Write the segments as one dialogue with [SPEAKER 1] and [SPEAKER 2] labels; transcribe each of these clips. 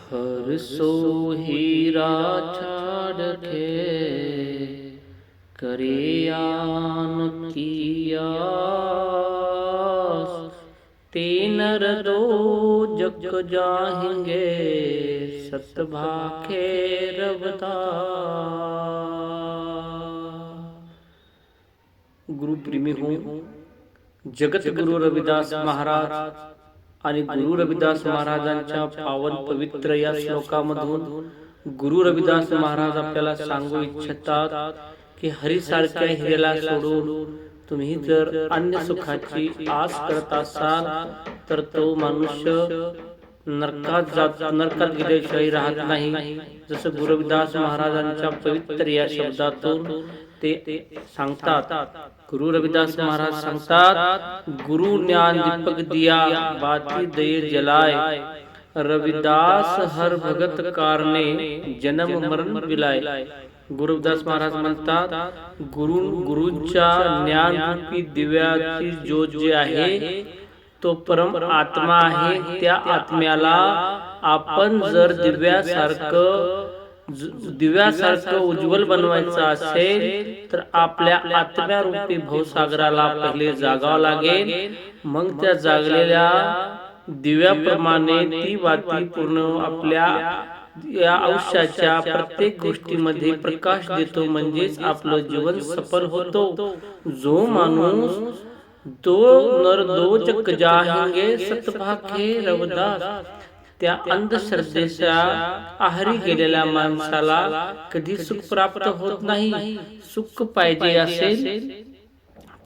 [SPEAKER 1] हर so हीरा छाड़के करे आन KIA ते नर दो जग जाहेंगे सत भाखे रवदा। गुरु प्रेमी हूँ। जगत गुरु रविदास महाराज आणि गुरु रविदास महाराजांच्या पावन पवित्र या श्लोकामधून गुरु रविदास महाराज आपल्याला सांगू इच्छितात की हरीसारख्या हिऱ्याला सोडून तुम्ही जर अन्य सुखाची आस करत असाल तर तो मनुष्य नरकात गेल्याशिवाय राहत नाही। जसं गुरु रविदास महाराजांच्या पवित्र या शब्दातून ते सांगतात। गुरु रविदास महाराज सांगतात, गुरु ज्ञान दीपक दिया बाती दये जलाय, रविदास हर भगत कारणे जन्म मरण विलाय। गुरु रविदास महाराज म्हणतात, गुरूंच्या ज्ञान रूपी दिव्याची ज्योत जी आहे तो परम आत्मा आहे। त्या आत्म्याला आपण जर दिव्यासारखं उज्ज्वल बनवायचं असेल तर आपल्या आत्म्यारूपी भवसागराला पहिले जागावं लागेल। मग त्या जागलेल्या दिव्याप्रमाणे ती वाती पूर्ण आपल्या या आयुष्याच्या प्रत्येक गोष्टीमध्ये प्रकाश देतो, म्हणजेच आपलं जीवन सफल होतो। जो माणूस दो नर दो जग जाहेंगे सतभाखे रवदास, त्या अंधश्रद्धेच्या आहारी गेलेल्या माणसाला कधी सुख प्राप्त होत नाही। सुख पाहिजे असेल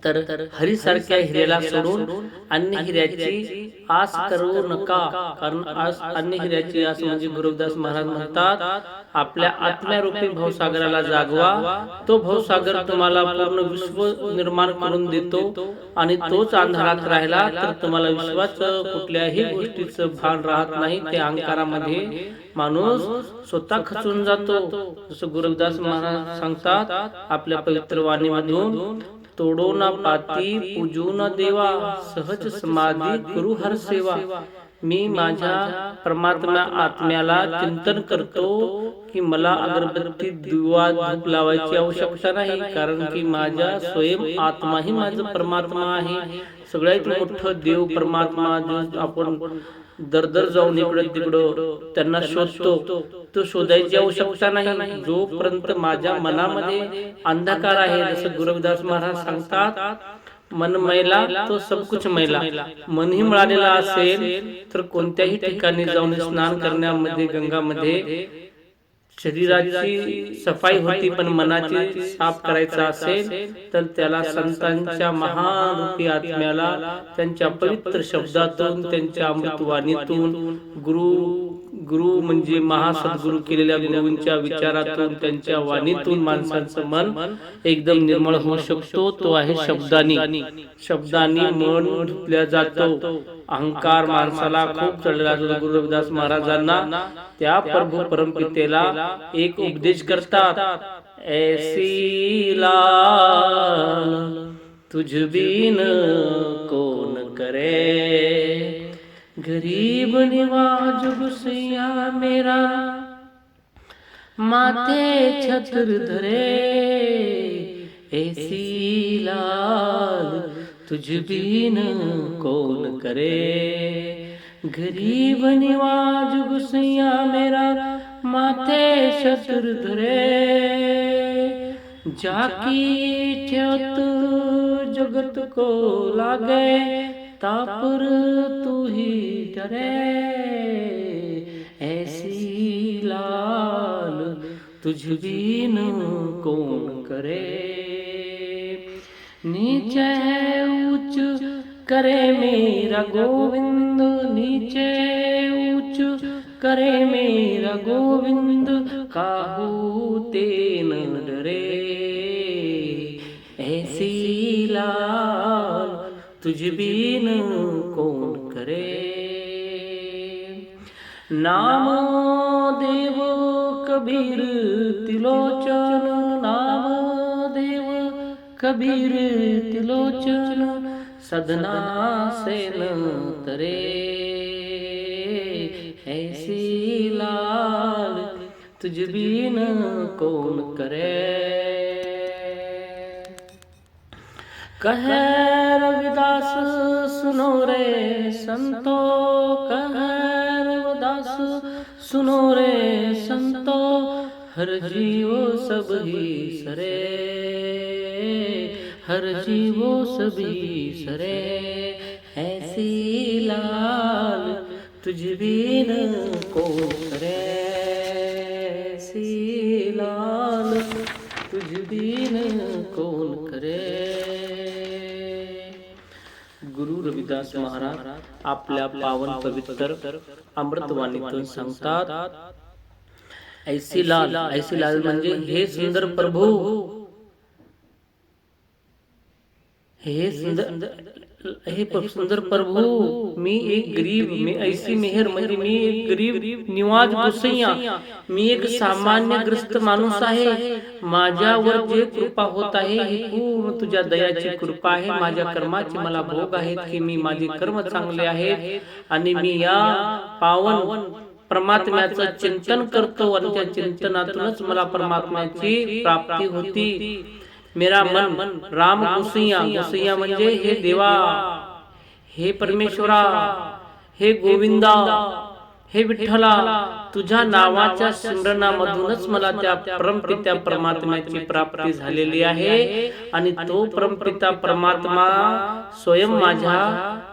[SPEAKER 1] तर हरीसारख्या हिऱ्याला सोडून अन्य हिऱ्याची आस करू नका, कारण अन्य हिऱ्याची आस म्हणजे गुरु रविदास महाराज म्हणतात, आपल्या आत्म्यारूपी भवसागराला जागवा। तो भवसागर तुम्हाला पूर्ण विश्व निर्माण करून देतो आणि तोच अंधारात राहिला तर तुम्हाला विश्वाचं कुठल्याही गोष्टीचं भान राहत नाही। त्या अहंकारामध्ये माणूस स्वतः खचून जातो। जसं गुरु रविदास महाराज सांगतात आपल्या पवित्र वाणीमधून, तोडो ना पाती पूजू ना देवा, सहज समाधी करू हर सेवा। मी माझ्या परमात्मा आत्म्याला चिंतन करतो की मला अगरबत्ती दिवा धूप लावायची आवश्यकता नाही, कारण की माझा स्वयं आत्मा ही माझा परमात्मा आहे। सगळ्यात मोठं देव परमात्मा जो आपण दर जाऊन इकडं तिकडं त्यांना शोधतो, तो शोधायची आवश्यकता नाही जोपर्यंत माझ्या मनामध्ये अंधकार आहे। जसं गुरु रविदास महाराज सांगतात, मन मैला तो सब कुछ मैला। मनही मिळालेला असेल तर कोणत्याही ठिकाणी जाऊन स्नान करण्यामध्ये गंगामध्ये शरीराची सफाई होती, पण मनाची साफ करायचा असेल तर त्याला संतांच्या महारूपी आत्म्याला त्यांच्या पवित्र शब्दातून, त्यांच्या अमृतवाणीतून, गुरु म्हणजे महासद्गुरु केलेल्या गुरूंच्या विचारातून, त्यांच्या वाणीतून माणसाचं मन एकदम निर्मळ होऊ शकतो। तो आहे शब्दानी। शब्दानी मन धुतल्या जातो। अहंकार माणसाला खूप चढलेला असतो। गुरु रविदास महाराजांना त्या प्रभू परमपितेला एक उपदेश करतात, ऐसी लाल तुझ बिन कौन करे, गरीब निवाज गुसैया मेरा माथे छत्र धरे, ऐसी लाल तुझ बिन कौन करे, गरीब निवाज गुसैया मेरा माथे छत्र धरे, जाकी ठेवत जगत को लागे, तापर तू ही डरे, ऐसी लाल तुझ बिन कौन करे। नीचे ऊंच करे मेरा गोविंद, नीचे ऊंच करे मेरा गोविंद, काहू ते न डरे, ऐसी लाल तुझ बिन कौन करे। नाम देव कबीर तिलोचन, नाम देव कबीर तिलोचन, सदना से न तरे, ऐसी लाल तुझ बिन कौन करे। कहे रविदास सुनो रे संतो, कहे रविदास सुनो रे संतो, हर जीवो सब ही सरे, हर जीवो सभी सरे। ऐसी लाल तुझ बिन कौन करे, ऐसी लाल तुझ बिन कौन करे। गुरु रविदास महाराज आपल्या पावन पवित्र अमृतवाणीतून सांगतात, ऐसी लाल, ऐसी लाल म्हणजे हे सुंदर प्रभू, हे सुंदर प्रभू, मी एक गरीब, मी ऐसी मेहर म्हणजे मी एक गरीब निवाज गोसैया, मी एक सामान्य ग्रस्त माणूस आहे। माझ्यावर जे कृपा होत आहे ही पूर्ण तुझ्या दयाची कृपा आहे। माझ्या कर्माचे मला भोग आहेत की मी माझे कर्म चांगले आहेत आणि मी या पावन परमात्म्याचं चिंतन करतो आणि त्या चिंतनातूनच मला परमात्म्याची प्राप्ती होती। मेरा मन राम गोसैया, गोसैया म्हणजे हे देवा, हे परमेश्वरा, हे गोविंदा, हे विठ्ठला, तुझ्या नावाच्या स्मरणामधूनच मला त्या परमपित्या परमात्म्याची प्राप्ती झालेली आहे आणि तो परमपिता परमात्मा स्वयं माझ्या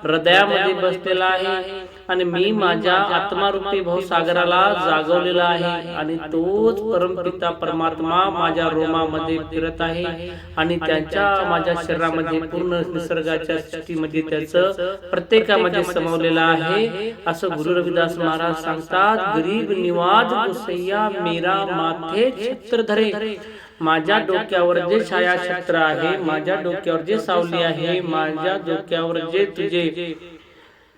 [SPEAKER 1] हृदयामध्ये बसलेला आहे आणि मी माझ्या आत्मारूपी भवसागराला जागवलेला आहे आणि तोच परमपिता परमात्मा माझ्या रोमामध्ये फिरत आहे आणि त्यांच्या माझ्या शरीरामध्ये पूर्ण निसर्गाच्या सृष्टीमध्ये त्याचं प्रत्येकामध्ये समावलेलं आहे। असं गुरु रविदास महाराज सांगतात, गरीब निवाज गोसैया मेरा माथे छत्र धरे, माझ्या डोक्यावर जे छाया छत्र आहे, माझ्या डोक्यावर जे सावली आहे, माझ्या डोक्यावर जे तुझे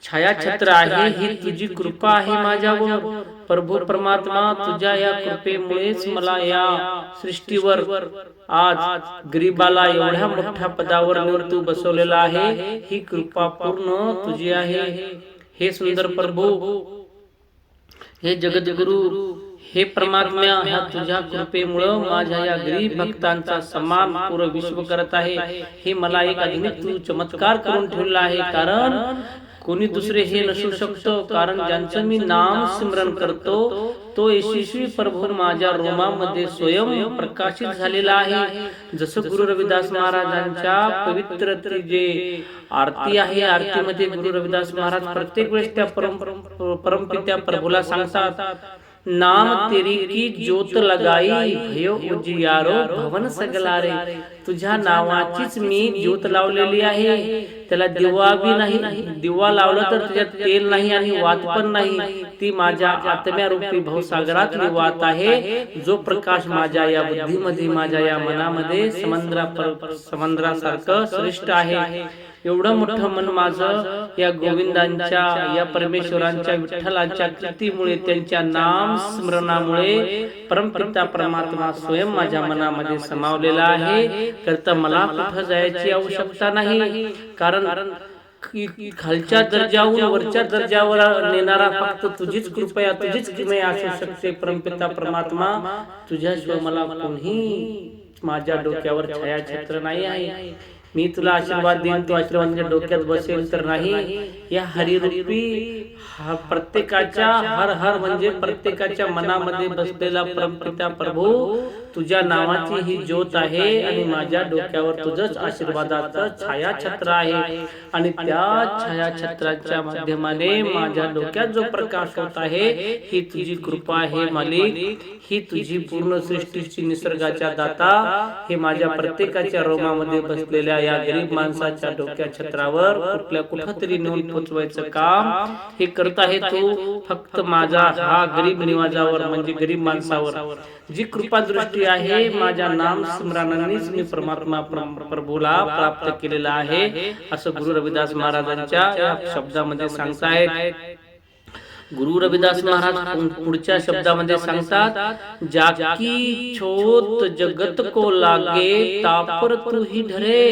[SPEAKER 1] छायाछत्र आहे, ही तुझी कृपा आहे माझ्यावर। प्रभू परमात्मा, तुझ्या या कृपेमुळेच मला या सृष्टीवर आज गरीबाला एवढ्या मोठ्या पदावर नेऊन तू बसवलेला आहे, ही कृपा पूर्ण तुझी आहे। हे सुंदर प्रभू, हे जगद्गुरु, हे परमात्म्या, ह्या तुझ्या कृपेमुळं माझ्या या गरीब भक्तांचा सन्मान पूर्ण विश्व करत आहे। हे मला एक आधुनिक तू चमत्कार करून ठेवला आहे, कारण कोणी दुसरे हे नसू शकतो, कारण ज्यांचं मी नाम स्मरण करतो तो यशस्वी प्रभू माझ्या रोमामध्ये स्वयं प्रकाशित झालेला आहे। जसं गुरु रविदास महाराजांच्या पवित्र जे आरती आहे, आरतीमध्ये गुरु रविदास महाराज प्रत्येक वेळेस त्या परमपित्या प्रभूला सांगतात, नाम तेरी की ज्योत लगाई भयो उजियारो भवन सगलारे, तुझ्या नावाचीच मी ज्योत लावलेली आहे, त्याला दिवा बी नाही, दिवा लावला तर त्याच्यात तेल नाही आणि वात पण नाही, ती माझ्या आत्म्यारूपी भवसागरातली वात आहे, जो प्रकाश माझ्या या बुद्धीमध्ये, माझ्या या मनामध्ये समुद्रासारखं श्रेष्ठ आहे। एवढं मोठं मन माझं या गोविंदांच्या, या परमेश्वरांच्या, विठ्ठलांच्या कीर्तीमुळे, त्यांच्या नाम स्मरणामुळे परमपिता परमात्मा स्वयं माझ्या मनामध्ये समावलेला आहे। करता मला कुठं जायची आवश्यकता नाही, कारण खालच्या दर्जावरून वरच्या दर्जावर नेणारा फक्त तुझीच कृपया, तुझीच किमया असू शकते। परमपिता परमात्मा, तुझ्याशिवाय मला कोणी माझ्या डोक्यावर छायाछत्र नाही आहे। मी तुला आशीर्वाद देईन, तू आशीर्वादाच्या डोक्यात बसेल तर नाही। या हरिरूपी प्रत्येकाच्या हर हर म्हणजे प्रत्येकाच्या मनामध्ये बसलेला परमपिता प्रभू, तुझ्या नावाची ही ज्योत आहे आणि माझ्या डोक्यावर तुझंच आशीर्वादाचं छायाछत्र आहे आणि त्या छायाछत्राच्या माध्यमाने माझ्या डोक्यात जो प्रकाश होत आहे, ही तुझी कृपा आहे मालिक, ही तुझी पूर्ण सृष्टीची निसर्गाच्या दाता, हे माझ्या प्रत्येकाच्या रोमामध्ये बसलेल्या या गरीब माणसाच्या डोक्या छत्रावर कुठं तरी नेऊन पोचवायचं काम हे करत आहे तू। फक्त माझा हा गरीब निवाजावर म्हणजे गरीब माणसावर जी कृपा दृष्टी आहे, माझ्या नाम स्मरणानेच मी परमात्मा प्रभूला प्राप्त केलेला आहे, असं गुरु रविदास महाराजांच्या या शब्दामध्ये सांगतायत। गुरु रविदास महाराज पुढच्या शब्दामध्ये सांगतात, जाकी छोट जगत को लागे तापर तू ही धरे,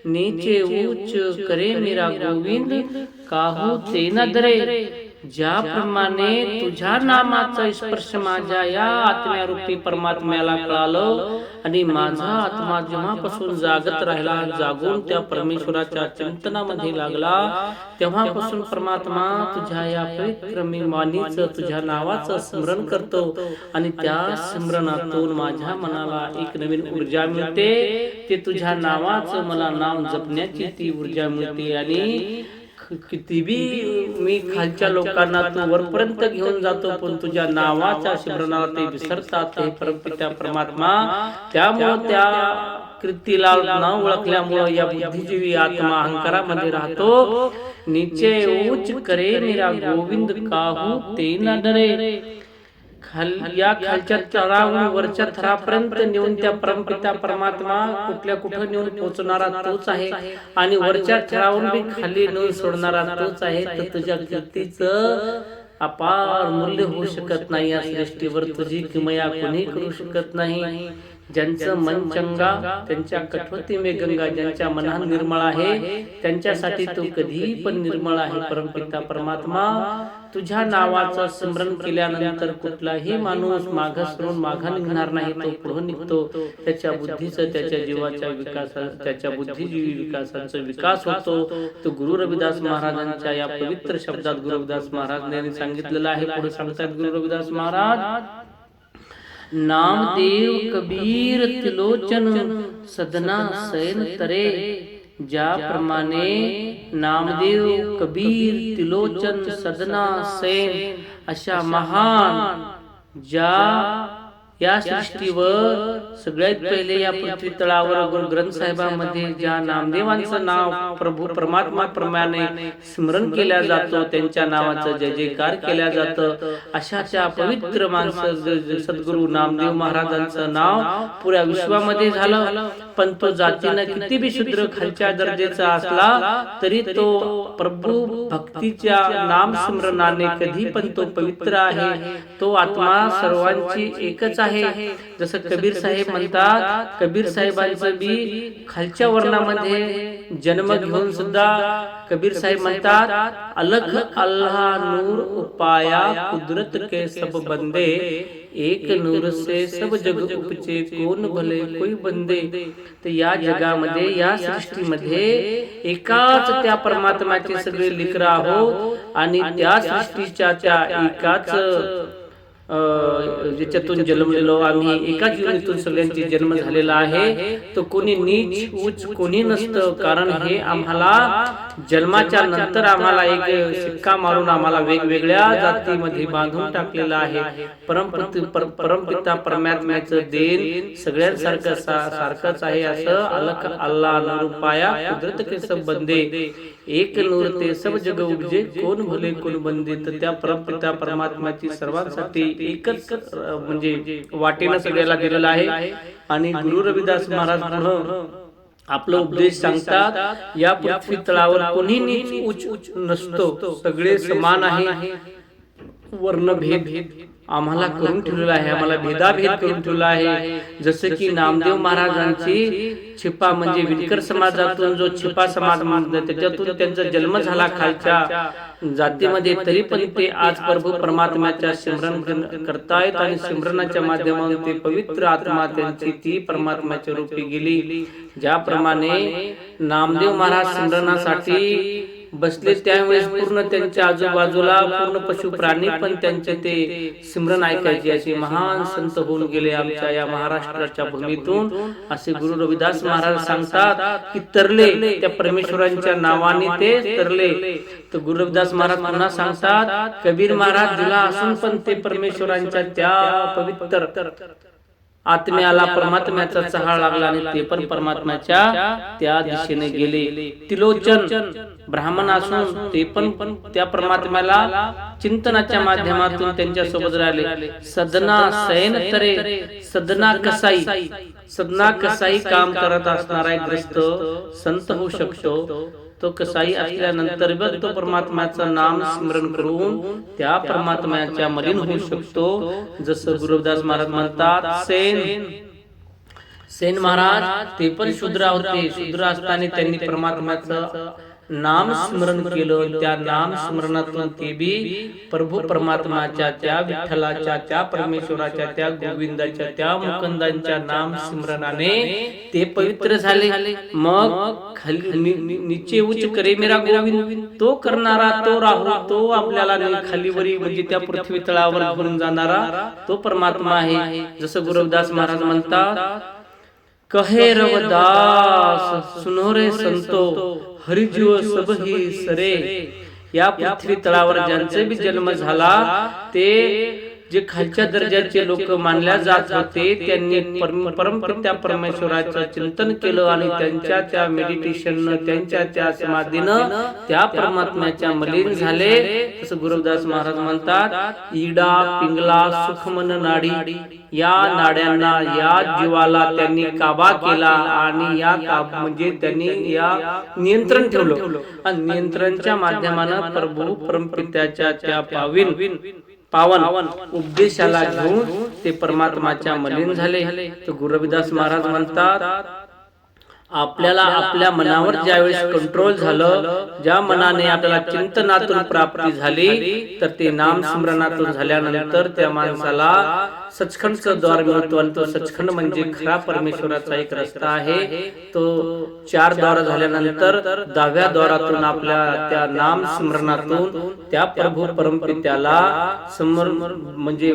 [SPEAKER 1] नीचे ऊंच करे मेरा गोविंद काहू ते न धरे। ज्याप्रमाणे तुझ्या नामाचा स्पर्श माझ्या या आत्म्यारूपी परमात्म्याला कळालं आणि माझा आत्मा जेव्हापासून जागत राहिला, जागून त्या परमेश्वराच्या चिंतनामध्ये लागला, तेव्हापासून परमात्मा तुझ्या या पवित्र मी वाणीचं, तुझ्या नावाचं स्मरण करतो आणि त्या स्मरणातून माझ्या मनाला एक नवीन ऊर्जा मिळते. ते तुझ्या नावाचं मला नाव जपण्याची ती ऊर्जा मिळते. आणि किती बी मी खालच्या लोकांना तू वरपर्यंत घेऊन जातो, पण तुझ्या नावाच्या स्मरणाला ते विसरतात. हे परमपिता परमात्मा, त्यामुळे त्या कृतीला न ओळखल्यामुळे या बुद्धिजीवी आत्मा अहंकारामध्ये राहतो. नीचे उच्च करे मेरा गोविंद काहू ते न डरे. या खालच्या थरावरून वरच्या थरापर्यंत नेऊन त्या परमपिता परमात्मा कुठं नेऊन पोहोचणारा तोच आहे आणि वरच्या थरावरून बी खाली नेऊन सोडणारा तोच आहे. तर तुझ्या कीर्तीचं अपार मूल्य होऊ शकत नाही. या सृष्टीवर तुझी किमया कोणी करू शकत नाही. ज्यांचं मन चंगा, त्यांच्या कठोती में गंगा, ज्यांच्या मनात निर्मळ आहे त्यांच्यासाठी तू कधी पण निर्मळ आहे. परमपिता परमात्मा, तुझ्या नावाचं स्मरण केल्यानंतर कुठलाही माणूस मागं सरून मागं निघणार नाही, तो पुढे निघतो. त्याच्या बुद्धीचं, त्याच्या जीवाच्या विकासाचा, त्याच्या बुद्धिजीवी विकासाचा विकास होतो. तो गुरु रविदास महाराजांच्या या पवित्र शब्दात गुरु रविदास महाराजांनी सांगितलेलं आहे. पुढे सांगतात गुरु रविदास महाराज, नामदेव कबीर त्रिलोचन सदना शयन तरे. ज्याप्रमाणे नामदेव कबीर त्रिलोचन सदना शयन अशा महान ज्या या सृष्टीवर सगळ्यात पहिले या पृथ्वी तळावर गुरु ग्रंथ साहेबांमध्ये ज्या नामदेवांचं नाव प्रभू परमात्मा प्रमाणे स्मरण केल्या जातो, त्यांच्या नावाचं जय जयकार केल्या जातं, अशा त्या पवित्र माणसं सद्गुरु नामदेव महाराजांचं नाव पुऱ्या विश्वामध्ये झालं. पण तो जातीनं किती बी शूद्र खालच्या दर्जाचा असला तरी तो प्रभू भक्तीच्या नाम स्मरणाने कधी पण तो पवित्र आहे. तो आत्मा सर्वांची एकच आहे. जसं कबीर साहेब म्हणतात, कबीर साहेबांचं बी खालच्या वर्णामध्ये जन्म घेऊन सुद्धा कबीर साहेब म्हणतात, अलख अल्लाह नूर उपाया कुदरत के सब बंदे, एक नूर से सब जग उपचे कोण भले कोई बंदे. तर या जगामध्ये, या सृष्टीमध्ये एकाच त्या परमात्म्याचे सगळे लेकरं आहोत आणि त्या सृष्टीच्या त्या एकाच ज्याच्यातून जन्मलेलो आम्ही, एकाच योनीतून सगळ्यांचे जन्म झालेला आहे. तो कोणी नीच उच्च कोणी नसतं. कारण हे आम्हाला जन्माच्या नंतर आम्हाला एक शिक्का मारून आम्हाला वेगवेगळ्या जातीमध्ये बांधून टाकलेला आहे. परमपिता परमात्म्याचं देण सगळ्यांसारखं सारखंच आहे. असं अलख अल्लाह नूरुपाया कुदरत के सब बंदे, एक नूर ते सब जग उपजे कोण भले कोण बंदे. तर त्या परमपिता परमात्म्याची सर्वांसाठी एकच म्हणजे वाटेनं सगळ्याला दिलेला आहे. आणि गुरु रविदास महाराज आपला उपदेश सांगतात, या पृथ्वी तळावर कोणी नीच उच्च नसतो, सगळे समान आहे. वर्णभेद आम्हाला करून ठेवलेला आहे, आम्हाला भेदाभेद करून ठेवला आहे. जसं की नामदेव महाराजांची छिपा म्हणजे विणकर समाजातून जो छिपा समाज मानतात त्याच्यातून त्यांचा जन्म झाला खालच्या जातीमध्ये, तरी पण ते आज प्रभू परमात्म्याच्या स्मरण करतायत आणि स्मरणाच्या माध्यमातून ते पवित्र आत्मा त्यांची ती परमात्म्याच्या रूपी गेली. ज्याप्रमाणे नामदेव महाराज स्मरणासाठी बसले त्यावेळेस पूर्ण त्यांच्या आजूबाजूला पूर्ण पशु प्राणी पण त्यांचे ते स्मरण ऐकायचे, असे महान संत होऊन गेले आमच्या या महाराष्ट्राच्या भूमीतून. असे गुरु रविदास महाराज सांगतात की तरले त्या परमेश्वरांच्या नावाने ते तरले. तर गुरु रविदास महाराज पुन्हा सांगतात, कबीर महाराज दिला असून पण ते परमेश्वरांच्या त्या पवित्र आत्म्याला परमात्म्याचा चहाळ लागला आणि ते पण परमात्म्याच्या त्या दिशेने गेले. त्रिलोचन ब्राह्मण असून ते पण त्या परमात्म्याला चिंतनाच्या माध्यमातून त्यांच्या सोबत राहिले. सदना शयन तरे, सदना कसाई काम करत असणारा एक ग्रस्त संत होऊ शकतो. तो कसाई असल्यानंतर तो परमात्म्याचं नाम स्मरण करून त्या परमात्म्याच्या मलिन होऊ शकतो. जसं गुरुदास महाराज म्हणतात, सेन महाराज ते पण शूद्र होते. शूद्र असताना त्यांनी परमात्म्याचं नाम स्मरण केलं, त्या नाम स्मरणातून ते बी प्रभू परमात्माच्या, त्या विठ्ठलाच्या, त्या परमेश्वराच्या, त्या गोविंदाच्या, त्या मुकुंदांच्या नाम स्मरणाने ते पवित्र झाले. मग खाली नीचे उच्च करे मेरा गोविंद, तो करणारा, तो राहू, तो आपल्याला खालीवरी म्हणजे त्या पृथ्वी तळावर घेऊन जाणारा तो परमात्मा आहे. जसं गुरु रविदास महाराज म्हणतात, कहे रविदास सुनो रे संतो, हरिजीव सब ही सरे. या पृथ्वी तळावर ज्यांचे बी जन्म झाला ते जे खालच्या दर्जाचे लोक मानल्या जात होते, त्यांनी परमपिता परमेश्वराचं चिंतन केलं आणि त्यांच्या त्या मेडिटेशननं, त्यांच्या त्या समाधीनं त्या परमात्म्याच्या मलीन झाले. तसं गुरु रविदास महाराज म्हणतात, इडा पिंगला सुखमन नाडी, या नाड्यांना, या जीवाला त्यांनी काबा केला आणि या म्हणजे त्यांनी या नियंत्रण ठेवलं आणि नियंत्रणच्या माध्यमानं प्रभू परमपित्याच्या त्या पावन उपदेशाला घेऊन ते परमात्माच्या मलीन झाले. तर गुरु रविदास महाराज म्हणतात, आपल्याला आपल्या मनावर ज्यावेळेस कंट्रोल झालं, ज्या मनाने आपल्याला चिंतनातून प्राप्ती झाली, तर ते नाम स्मरणातून झाल्यानंतर त्या माणसाला सचखंडचं द्वार मिळतो. आणि तो सचखंड म्हणजे खरा परमेश्वराचा एक रस्ता आहे. तो 4 द्वार झाल्यानंतर 10व्या द्वारातून आपल्या त्या नाम स्मरणातून त्या प्रभू परमपित्याला म्हणजे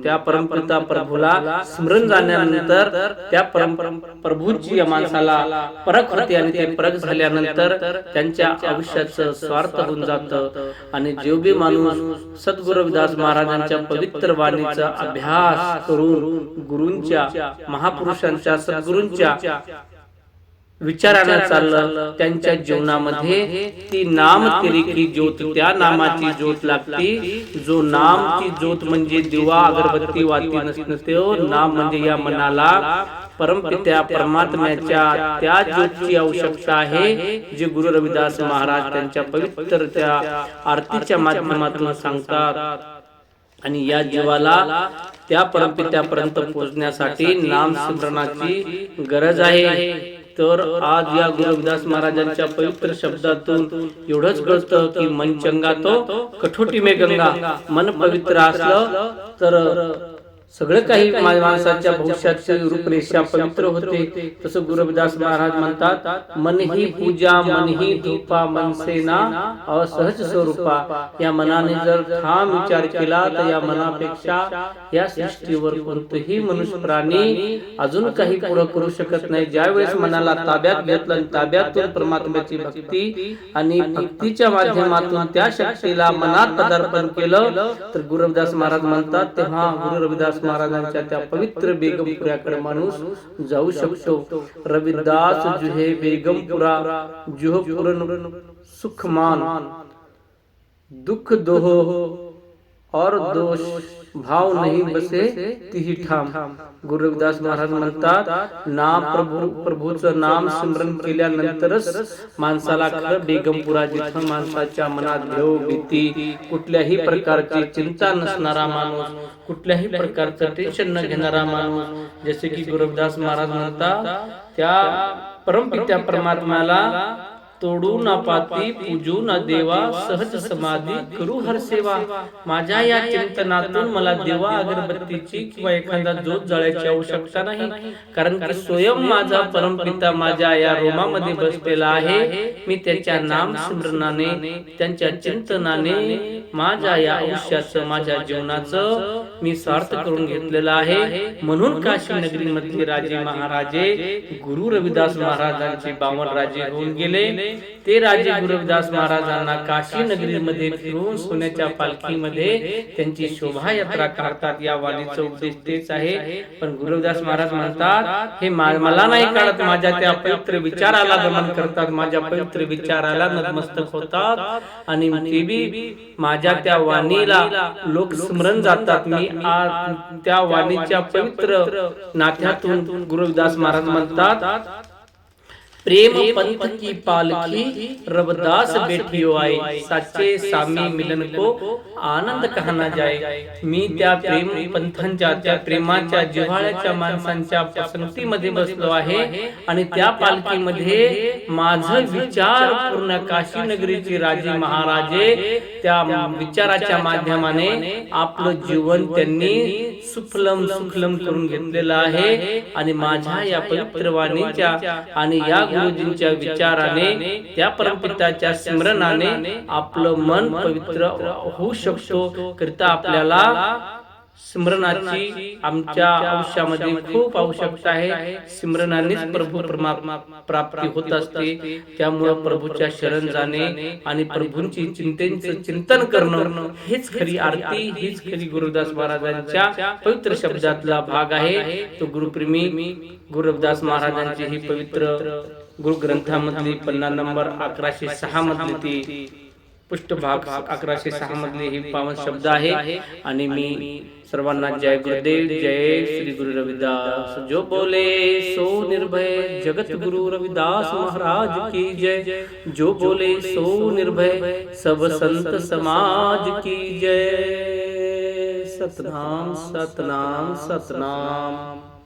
[SPEAKER 1] त्या परमपिता प्रभूला स्मरण झाल्यानंतर त्या प्रभूची माणसाला परख होते आणि ते परख झाल्यानंतर त्यांच्या आयुष्याचं स्वार्थ होऊन जातं. आणि जो बी माणूस सद्गुरु रविदास महाराजांच्या पवित्र वाणीचा अभ्यास करून गुरूंच्या, महापुरुषांच्या, सद्गुरूंच्या विचारानं चाललं, त्यांच्या जीवनामध्ये ती नाम तेरी की ज्योत, त्या नामाची ज्योत लागती. जो नामची ज्योत म्हणजे दिवा अगरबत्ती वाती नसते, नाम म्हणजे या मनाला परमपित्या परमात्म्याच्या त्या ज्योतीची आवश्यकता आहे, जे गुरु रविदास महाराज त्यांच्या पवित्र त्या आरतीच्या माध्यमातून सांगतात. आणि या जीवाला त्या परमपित्यापर्यंत पोहोचण्यासाठी नाम स्मरणाची गरज आहे. तर आज या गुरु रविदास महाराजांच्या पवित्र शब्दातून एवढंच कळतं की मन चंगा तो कठोटी में गंगा. मन पवित्र असलं तर सगळं काही माणसाच्या भविष्याची रूपरेषा पवित्र होते. तसं गुरु रविदास महाराज म्हणतात, मन ही पूजा, मन ही धूपा, मन से ना असहज स्वरूपा. या मनाने जर ठाम विचार केला तर या मनापेक्षा या सृष्टीवर कोणतेही मनुष्य प्राणी अजून काही पुढे करू शकत नाही. ज्यावेळेस मनाला ताब्यात घेतलं आणि ताब्यातून परमात्म्याची भक्ती आणि भक्तीच्या माध्यमातून त्या शक्तीला मनात पदार्पण केलं तर गुरु रविदास महाराज म्हणतात, तेव्हा गुरु रविदास महाराजांच्या त्या पवित्र बेगमपुऱ्याकडे माणूस जाऊ शकतो. रविदास जुहे बेगमपुरा, जुह पूर्ण सुखमान, दुख दोहो और दोष भाव नहीं बसे तिही ठाम. गुरु रविदास महाराज म्हणतात, नाम प्रभूचं नाम स्मरण केल्यानंतरच माणसाला खरं बेगमपुरा, जिथं माणसाच्या मनात भेव भीती, कुठल्याही प्रकारची चिंता नसणारा माणूस, कुठल्याही प्रकारचं टेन्शन न घेणारा माणूस, जसे की गुरु रविदास महाराज म्हणतात, त्या परमपित्या परमात्म्याला तोडू ना पाती, पूजू ना देवा, सहज समाधी करू हर सेवा. माझ्या या चिंतनातून मला देवा अगरबत्तीची किंवा एखादा ज्योत जाळायची आवश्यकता नाही, कारण की स्वयं माझा परमपिता माझ्या या रोमामध्ये बसलेला आहे. मी त्याच्या नाम स्मरणाने, त्यांच्या चिंतनाने माझ्या या आयुष्याचं, माझ्या जीवनाचं मी सार्थ करून घेतलेलं आहे. म्हणून काशी नगरी मध्ये राजे महाराजे गुरु रविदास महाराजांचे 52 राजे होऊन गेले. ते राजे गुरु रविदास महाराजांना काशी नगरीमध्ये फिरून सोन्याच्या पालखीमध्ये त्यांची शोभायात्रा काढतात. या वाणीचा उद्देश तेच आहे. पण गुरु रविदास महाराज म्हणतात, हे मला नाही काढत, माझ्या त्या पवित्र विचाराला गमन करतात, माझ्या पवित्र विचाराला नतमस्तक होतात आणि ते बी माझ्या त्या वाणीला लोक स्मरण जातात. मी त्या वाणीच्या पवित्र नात्यातून गुरु रविदास महाराज म्हणतात, प्रेम पंथ की पालकी रविदास बेटियो आए, साचे सामी मिलन को आनंद कहा जाए. मी त्या प्रेम पंथांच्या, त्या प्रेमाच्या जिव्हाळ्याच्या माणसांच्या पसंतीमध्ये बसलो आहे आणि त्या पालखीमध्ये माझं विचार पूर्ण काशी नगरीचे राजे महाराजे त्या विचाराच्या माध्यमाने आपलं जीवन त्यांनी सुफलम सुफलम करून घेतलेलं आहे. आणि माझ्या या पवित्र वाणीच्या आणि या गुरुजींच्या विचाराने, त्या परमपिताच्या स्मरणाने आपलं मन पवित्र होऊ शकतो. करता आपल्याला स्मरणाची आमच्या आयुष्यामध्ये खूप आवश्यकता आहे. स्मरणानेच प्रभू परमात्मा प्राप्ती होत असते. त्यामुळे प्रभूच्या शरण जाणे आणि प्रभूंची चिंतन करणं हेच खरी आरती, हीच खरी गुरुदास महाराजांच्या पवित्र शब्दातला भाग आहे. तो गुरुप्रेमी गुरुदास महाराजांची ही पवित्र गुरु ग्रंथामधली पन्ना नंबर 1106 मधली ती पुष्टभाग 1106 मधले हे पावन शब्द आहे. आणि मी सर्वांना जय गुरुदेव, जय श्री गुरु रविदास. जो बोले सो निर्भय, जगत गुरु रविदास महाराज की जय. जो बोले सो निर्भय, सब संत समाज की जय. सतनाम सतनाम सतनाम.